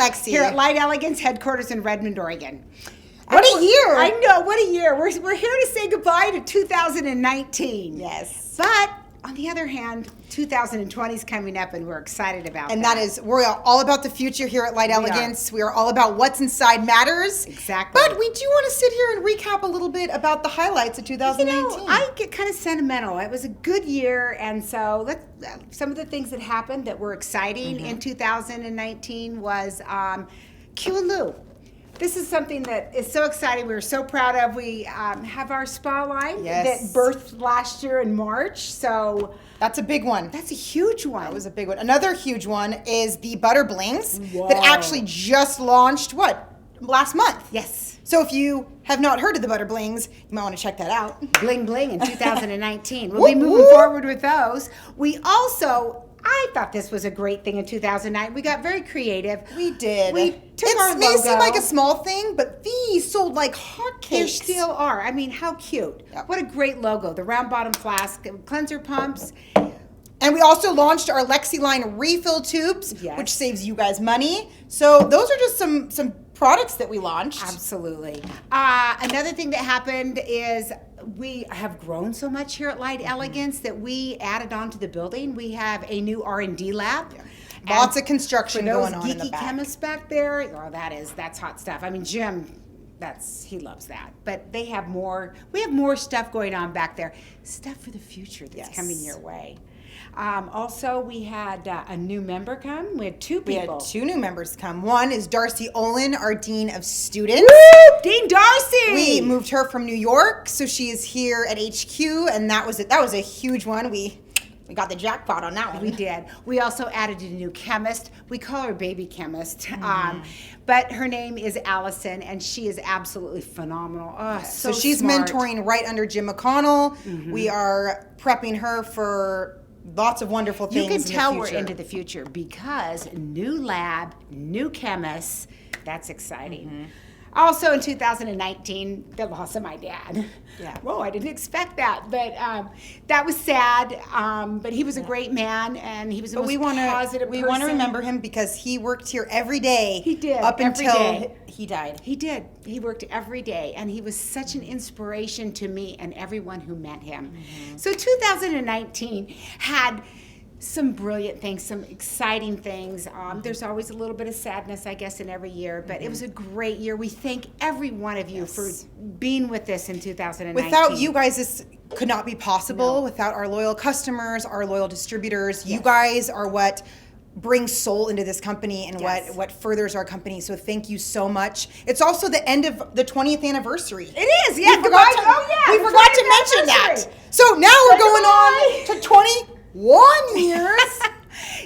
Lexy. Here at Light Elegance headquarters in Redmond, Oregon. What a year. I know, what a year. We're here to say goodbye to 2019. Yes. But on the other hand, 2020 is coming up and we're excited about that. And that is, we're all about the future here at Light Elegance. We are all about what's inside matters. Exactly. But we do want to sit here and recap a little bit about the highlights of 2019. You know, I get kind of sentimental. It was a good year, and so some of the things that happened that were exciting in 2019 was Q and Lou. This is something that is so exciting. We're so proud of. We have our spa line that birthed last year in March. So that's a big one. That's a huge one. That was a big one. Another huge one is the Butter Blings that actually just launched, last month? Yes. So if you have not heard of the Butter Blings, you might want to check that out. Bling Bling in 2019. We'll be moving forward with those. We also... I thought this was a great thing in 2009. We got very creative. We did. We took our logo. It may seem like a small thing, but these sold like hotcakes. They still are. I mean, how cute. Yep. What a great logo. The round bottom flask, cleanser pumps. And we also launched our Lexy line refill tubes, which saves you guys money. So those are just some products that we launched. Absolutely. Another thing that happened is we have grown so much here at Light Elegance that we added on to the building. We have a new R&D lab. Yeah. Lots of construction going on in the geeky back. chemists back there, that's hot stuff. I mean, Jim, he loves that. But we have more stuff going on back there. Stuff for the future that's coming your way. Also, we had a new member come. We had two people. We had two new members come. One is Darcy Olin, our Dean of Students. Woo! Dean Darcy! We moved her from New York, so she is here at HQ, and that was a huge one. We got the jackpot on that one. We did. We also added a new chemist. We call her baby chemist. But her name is Allison, and she is absolutely phenomenal. So she's smart. mentoring right under Jim McConnell. We are prepping her for lots of wonderful things. You can tell we're future. into the future because new lab, new chemists. That's exciting. Also in 2019, the loss of my dad. Yeah. Whoa, I didn't expect that, but that was sad. But he was a great man, and he was a positive person. We want to remember him because he worked here every day. He did up every until day. He died. He did. He worked every day, and he was such an inspiration to me and everyone who met him. So 2019 had some brilliant things, some exciting things. There's always a little bit of sadness, I guess, in every year, but it was a great year. We thank every one of you for being with us in 2019. Without you guys, this could not be possible. No. Without our loyal customers, our loyal distributors. You guys are what brings soul into this company and what furthers our company. So thank you so much. It's also the end of the 20th anniversary. It is, yeah. We forgot to mention that. So now we're going on to 21 years,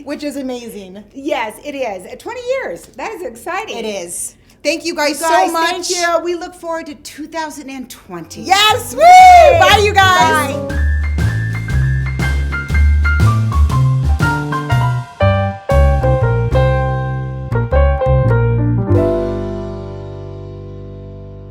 which is amazing. Yes, it is. 20 years. That is exciting. It is. Thank you guys so much. Thank you. We look forward to 2020. Yes. Woo! Bye, you guys. Bye.